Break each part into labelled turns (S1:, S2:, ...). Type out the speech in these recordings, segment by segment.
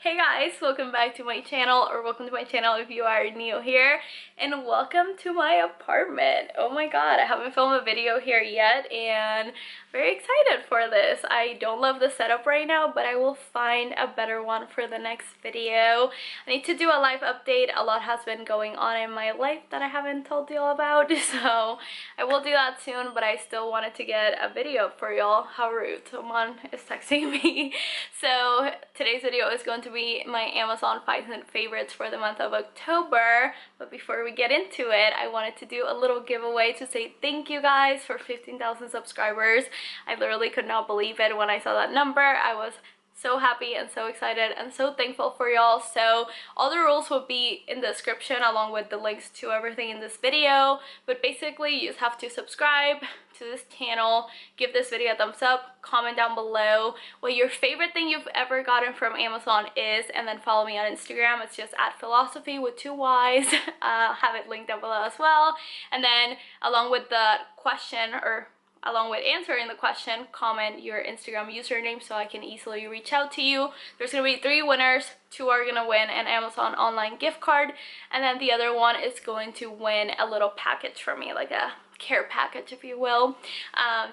S1: Hey guys, welcome back to my channel, or welcome to my channel if you are new here, and welcome to my apartment. Oh my god, I haven't filmed a video here yet and very excited for this. I don't love the setup right now, but I will find a better one for the next video. I need to do a life update. A lot has been going on in my life that I haven't told you all about, so I will do that soon, but I still wanted to get a video up for y'all. How rude, someone is texting me. So today's video is going to be my Amazon 500 favorites for the month of October, but before we get into it, I wanted to do a little giveaway to say thank you guys for 15,000 subscribers. I literally could not believe it when I saw that number. I was so happy and so excited and so thankful for y'all. So all the rules will be in the description along with the links to everything in this video, but basically you just have to subscribe to this channel, give this video a thumbs up, comment down below what your favorite thing you've ever gotten from Amazon is, and then follow me on Instagram. It's just @philosophy with 2 Y's. I'll have it linked down below as well. And then along with the question, or along with answering the question, comment your Instagram username so I can easily reach out to you. There's gonna be 3 winners. 2 are gonna win an Amazon online gift card, and then the other one is going to win a little package from me, like a care package, if you will,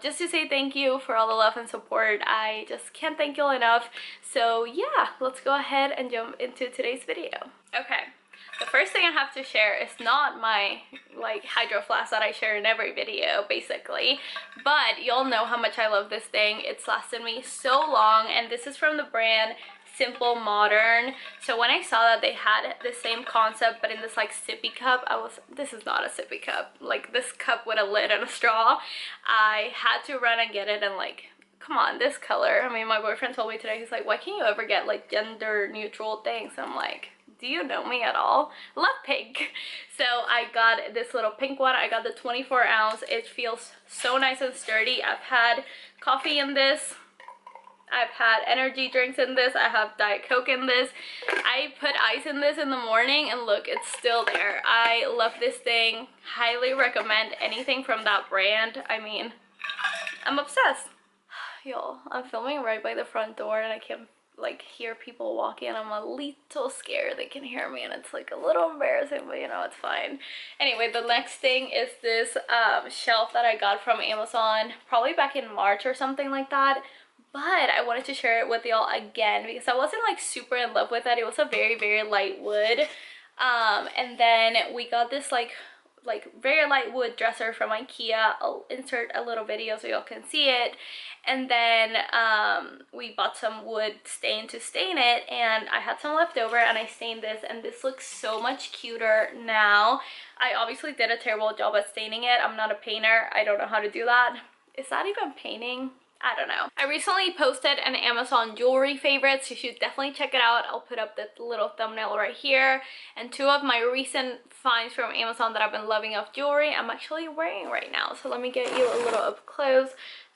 S1: just to say thank you for all the love and support. I just can't thank you enough. So yeah, let's go ahead and jump into today's video. Okay. The first thing I have to share is not my hydro flask that I share in every video basically, but y'all know how much I love this thing. It's lasted me so long, and this is from the brand Simple Modern. So when I saw that they had the same concept but in this like sippy cup, this is not a sippy cup, like this cup with a lid and a straw. I had to run and get it, and like, come on, this color. I mean, my boyfriend told me today, he's like, why can't you ever get like gender neutral things? I'm like, do you know me at all? Love pink. So I got this little pink one. I got the 24 ounce. It feels so nice and sturdy. I've had coffee in this. I've had energy drinks in this. I have Diet Coke in this. I put ice in this in the morning, and look, it's still there. I love this thing. Highly recommend anything from that brand. I mean, I'm obsessed. Y'all, I'm filming right by the front door, and I can't like hear people walking. I'm a little scared they can hear me, and it's like a little embarrassing, but you know, it's fine. Anyway, the next thing is this shelf that I got from Amazon probably back in March or something like that, but I wanted to share it with y'all again because I wasn't like super in love with it. It was a very light wood, and then we got this like very light wood dresser from IKEA. I'll insert a little video so y'all can see it. And then we bought some wood stain to stain it, and I had some left over and I stained this, and this looks so much cuter now. I obviously did a terrible job at staining it. I'm not a painter. I don't know how to do that. Is that even painting? I don't know. I recently posted an Amazon jewelry favorites. You should definitely check it out. I'll put up the little thumbnail right here. And 2 of my recent finds from Amazon that I've been loving of jewelry, I'm actually wearing right now. So let me get you a little up close.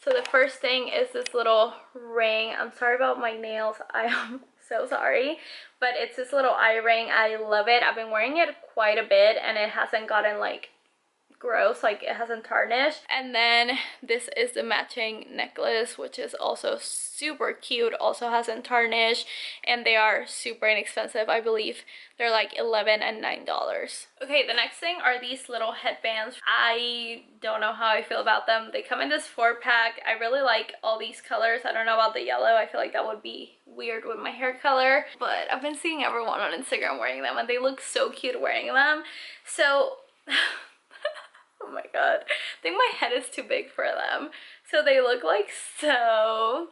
S1: So the first thing is this little ring. I'm sorry about my nails. I am so sorry. But it's this little eye ring. I love it. I've been wearing it quite a bit, and it hasn't gotten like gross, like it hasn't tarnished. And then this is the matching necklace, which is also super cute, also hasn't tarnished, and they are super inexpensive. I believe they're like $11 and $9. Okay, the next thing are these little headbands. I don't know how I feel about them. They come in this 4-pack. I really like all these colors. I don't know about the yellow. I feel like that would be weird with my hair color, but I've been seeing everyone on Instagram wearing them, and they look so cute wearing them. So oh my god, I think my head is too big for them. So they look like so.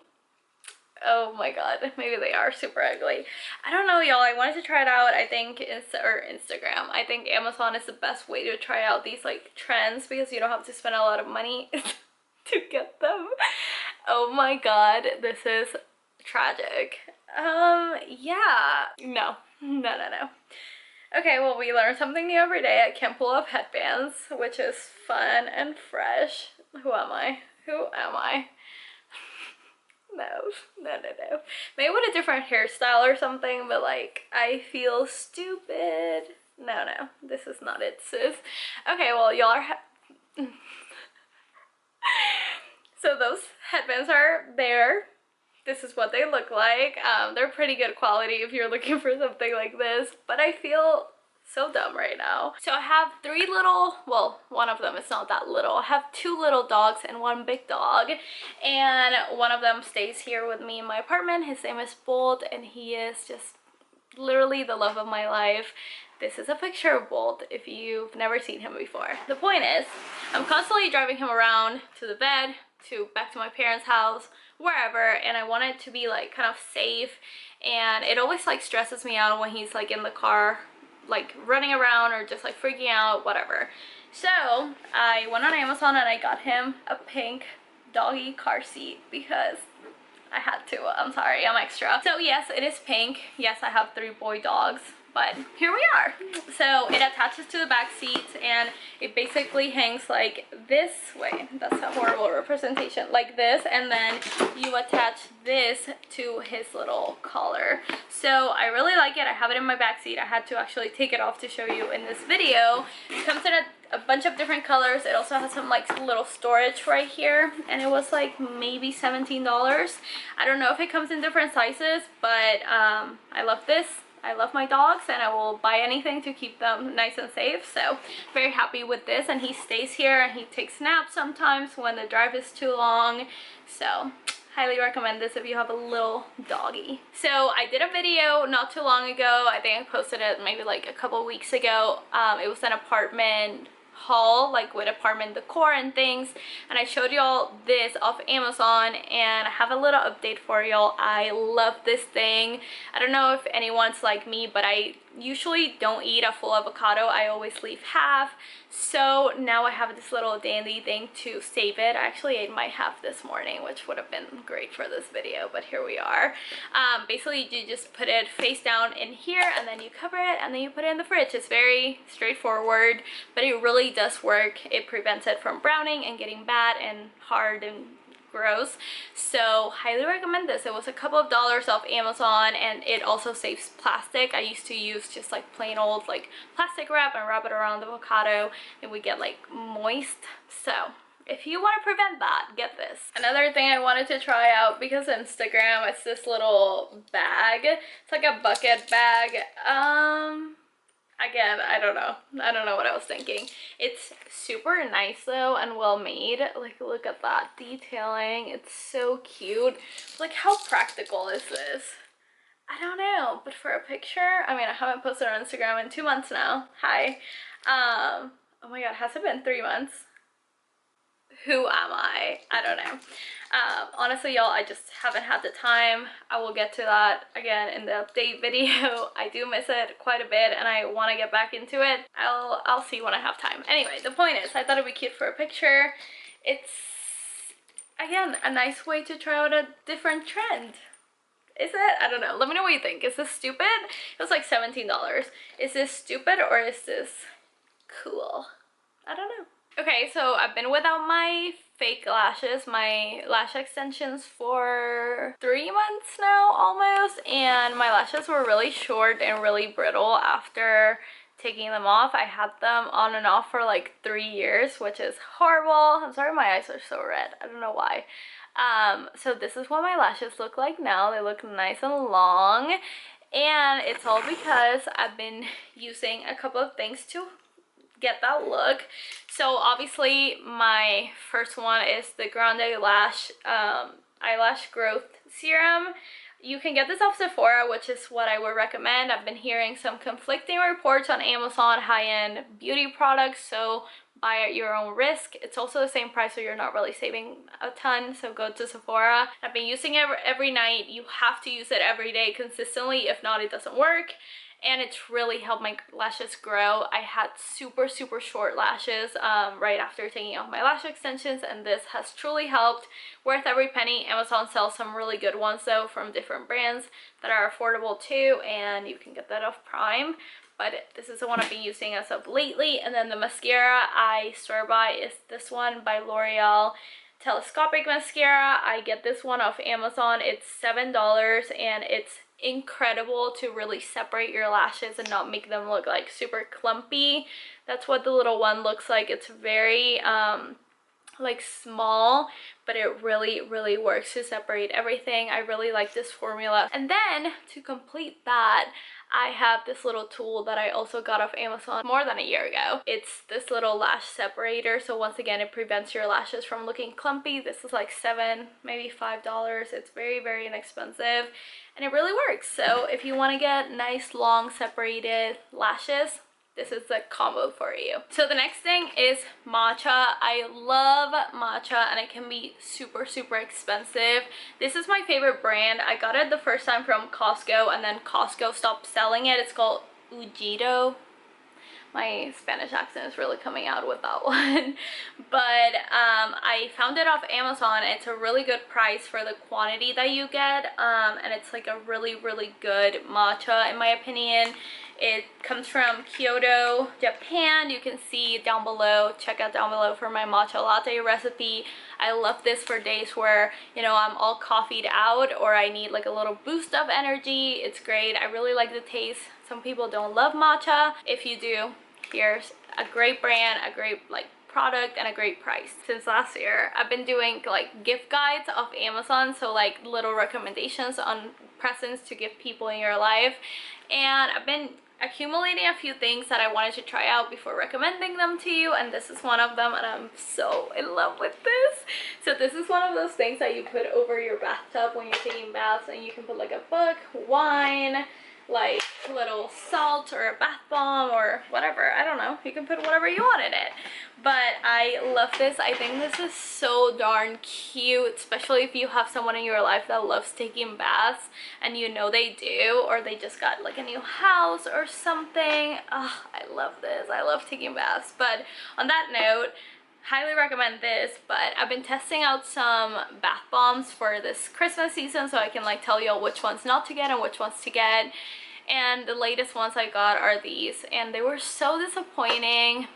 S1: Oh my god, maybe they are super ugly. I don't know, y'all. I wanted to try it out. I think Instagram. I think Amazon is the best way to try out these like trends because you don't have to spend a lot of money to get them. Oh my god, this is tragic. Yeah. No. Okay, well, we learn something new every day. I can pull off headbands, which is fun and fresh. Who am I? No. Maybe with a different hairstyle or something, but like, I feel stupid. No, this is not it, sis. Okay, well, y'all are so those headbands are there. this is what they look like. They're pretty good quality if you're looking for something like this, but I feel so dumb right now. So I have 3 little, well, one of them is not that little. I have 2 little dogs and 1 big dog, and one of them stays here with me in my apartment. His name is Bolt, and he is just literally the love of my life. This is a picture of Bolt if you've never seen him before. The point is, I'm constantly driving him around to the vet, back to my parents' house, wherever, and I want it to be like kind of safe, and it always like stresses me out when he's like in the car like running around or just like freaking out, whatever. So I went on Amazon and I got him a pink doggy car seat because I had to. I'm sorry, I'm extra. So yes, it is pink. Yes, I have 3 boy dogs, but here we are. So it attaches to the back seat, and it basically hangs like this way. That's a horrible representation. Like this, and then you attach this to his little collar. So I really like it. I have it in my back seat. I had to actually take it off to show you in this video. It comes in a bunch of different colors. It also has some like little storage right here, and it was like maybe $17. I don't know if it comes in different sizes, but I love this. I love my dogs, and I will buy anything to keep them nice and safe. So very happy with this, and he stays here and he takes naps sometimes when the drive is too long. So highly recommend this if you have a little doggy. So I did a video not too long ago. I think I posted it maybe like a couple weeks ago. It was an apartment haul, like with apartment decor and things, and I showed y'all this off Amazon, and I have a little update for y'all. I love this thing. I don't know if anyone's like me, but I usually don't eat a full avocado. I always leave half. So now I have this little dandy thing to save it. I actually ate my half this morning, which would have been great for this video, but here we are. Basically you just put it face down in here, and then you cover it, and then you put it in the fridge. It's very straightforward, but it really does work. It prevents it from browning and getting bad and hard and gross. So highly recommend this. It was a couple of dollars off Amazon, and it also saves plastic. I used to use just like plain old like plastic wrap and wrap it around the avocado, and we get like moist. So if you want to prevent that, get this. Another thing I wanted to try out because Instagram, it's this little bag. It's like a bucket bag. Again, I don't know what I was thinking. It's super nice though and well made. Like, look at that detailing. It's so cute. Like, how practical is this? I don't know, but for a picture, I mean, I haven't posted on Instagram in 2 months now. Hi. Oh my god, has it been 3 months? Who am I? I don't know. Honestly, y'all, I just haven't had the time. I will get to that again in the update video. I do miss it quite a bit, and I want to get back into it. I'll see when I have time. Anyway, the point is, I thought it'd be cute for a picture. It's, again, a nice way to try out a different trend. Is it? I don't know. Let me know what you think. Is this stupid? It was like $17. Is this stupid or is this cool? I don't know. Okay, so I've been without my fake lashes, my lash extensions, for 3 months now almost, and my lashes were really short and really brittle after taking them off. I had them on and off for like 3 years, which is horrible. I'm sorry my eyes are so red. I don't know why. So this is what my lashes look like now. They look nice and long, and it's all because I've been using a couple of things to get that look. So obviously my first one is the Grande Lash eyelash growth serum. You can get this off Sephora, which is what I would recommend. I've been hearing some conflicting reports on Amazon, high-end beauty products, so buy at your own risk. It's also the same price, so you're not really saving a ton, so go to Sephora. I've been using it every night. You have to use it every day consistently. If not, it doesn't work. And it's really helped my lashes grow. I had super short lashes right after taking off my lash extensions, and this has truly helped. Worth every penny. Amazon sells some really good ones though from different brands that are affordable too, and you can get that off Prime. But this is the one I've been using as of lately. And then the mascara I swear by is this one by L'Oreal Telescopic Mascara. I get this one off Amazon. It's $7, and it's incredible to really separate your lashes and not make them look like super clumpy. That's what the little one looks like. It's very like small, but it really works to separate everything. I really like this formula. And then to complete that, I have this little tool that I also got off Amazon more than a year ago. It's this little lash separator. So once again, it prevents your lashes from looking clumpy. This is like $7, maybe $5. It's very inexpensive and it really works. So if you want to get nice long separated lashes, this is the combo for you. So the next thing is matcha. I love matcha and it can be super expensive. This is my favorite brand. I got it the first time from Costco and then Costco stopped selling it. It's called Ujito. My Spanish accent is really coming out with that one. But I found it off Amazon. It's a really good price for the quantity that you get. And it's like a really good matcha in my opinion. It comes from Kyoto, Japan. You can see down below, check out down below for my matcha latte recipe. I love this for days where, you know, I'm all coffeeed out or I need like a little boost of energy. It's great. I really like the taste. Some people don't love matcha. If you do, here's a great brand, a great like product and a great price. Since last year, I've been doing like gift guides off Amazon, so like little recommendations on presents to give people in your life, and I've been accumulating a few things that I wanted to try out before recommending them to you, and this is one of them, and I'm so in love with this. So this is one of those things that you put over your bathtub when you're taking baths, and you can put like a book, wine, like a little salt or a bath bomb or whatever. I don't know, you can put whatever you want in it. But I love this. I think this is so darn cute, especially if you have someone in your life that loves taking baths and you know they do, or they just got like a new house or something. Oh, I love this. I love taking baths. But on that note, highly recommend this. But I've been testing out some bath bombs for this Christmas season, so I can like tell you which ones not to get and which ones to get. And the latest ones I got are these, and they were so disappointing.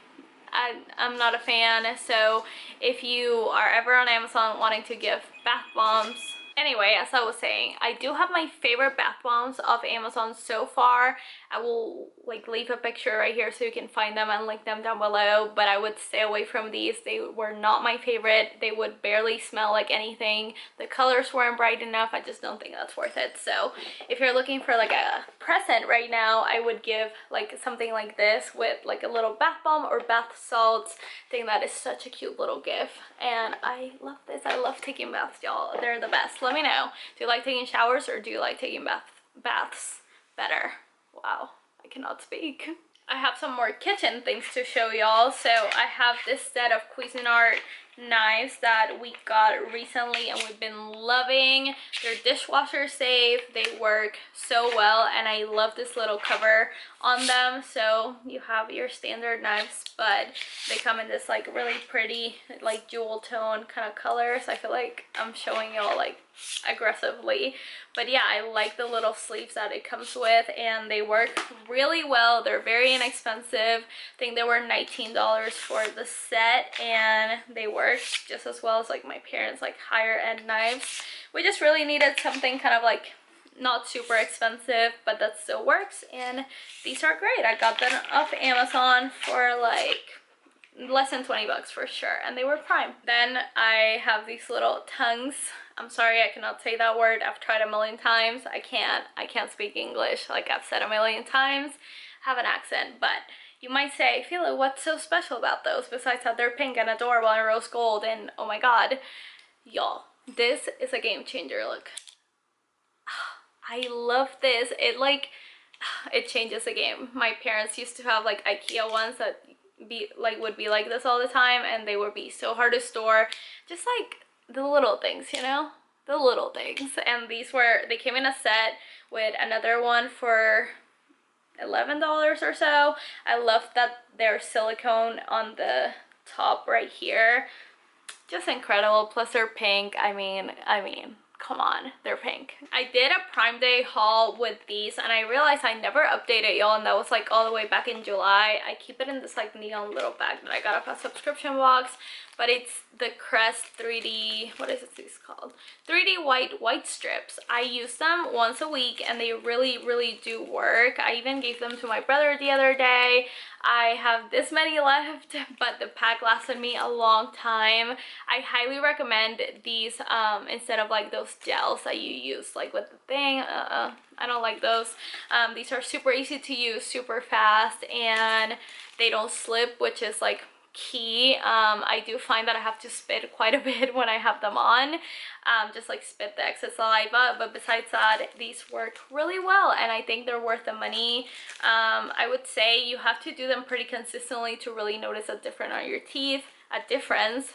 S1: I'm not a fan. So if you are ever on Amazon wanting to give bath bombs, anyway, as I was saying, I do have my favorite bath bombs off Amazon so far. I will like leave a picture right here so you can find them and link them down below, but I would stay away from these. They were not my favorite. They would barely smell like anything. The colors weren't bright enough. I just don't think that's worth it. So if you're looking for like a present right now, I would give like something like this with like a little bath bomb or bath salts. I think that is such a cute little gift, and I love this. I love taking baths, y'all. They're the best. Let me know, do you like taking showers or do you like taking baths better? Wow, I cannot speak. I have some more kitchen things to show y'all. So I have this set of Cuisinart knives that we got recently and we've been loving. They're dishwasher safe, they work so well, and I love this little cover on them. So you have your standard knives, but they come in this like really pretty like jewel tone kind of colors. I feel like I'm showing y'all like aggressively, but yeah, I like the little sleeves that it comes with, and they work really well. They're very inexpensive. I think they were $19 for the set, and they work just as well as like my parents like higher end knives. We just really needed something kind of like not super expensive but that still works, and these are great. I got them off Amazon for like less than 20 bucks for sure, and they were prime. Then I have these little tongues. I'm sorry, I cannot say that word. I've tried a million times. I can't speak English like I've said a million times. I have an accent, but you might say, Phila, what's so special about those besides that they're pink and adorable and rose gold and oh my god. Y'all, this is a game changer. Look, I love this. It changes the game. My parents used to have like IKEA ones that would be like this all the time, and they would be so hard to store. Just like the little things, you know, the little things. And they came in a set with another one for $11 or so. I love that they're silicone on the top right here. Just incredible. Plus they're pink. I mean, come on, they're pink. I did a Prime Day haul with these, and I realized I never updated y'all, and that was like all the way back in July. I keep it in this like neon little bag that I got off a subscription box, but it's the Crest 3D, what is this called? 3D white strips. I use them once a week, and they really do work. I even gave them to my brother the other day. I have this many left, but the pack lasted me a long time. I highly recommend these instead of like those gels that you use like with the thing. I don't like those. These are super easy to use, super fast, and they don't slip, which is like key. I do find that I have to spit quite a bit when I have them on, just like spit the excess saliva, but besides that, these work really well, and I think they're worth the money. I would say you have to do them pretty consistently to really notice a difference on your teeth, a difference.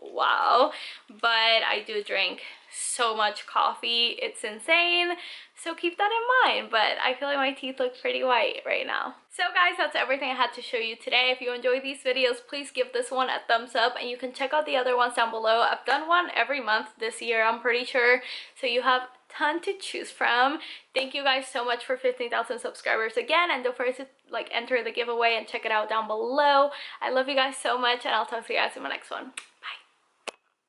S1: Wow. But I do drink so much coffee, it's insane, so keep that in mind. But I feel like my teeth look pretty white right now. So guys, that's everything I had to show you today. If you enjoyed these videos, please give this one a thumbs up, and you can check out the other ones down below. I've done one every month this year, I'm pretty sure, so you have ton to choose from. Thank you guys so much for 15,000 subscribers again, and don't forget to like enter the giveaway and check it out down below. I love you guys so much, and I'll talk to you guys in my next one. Bye.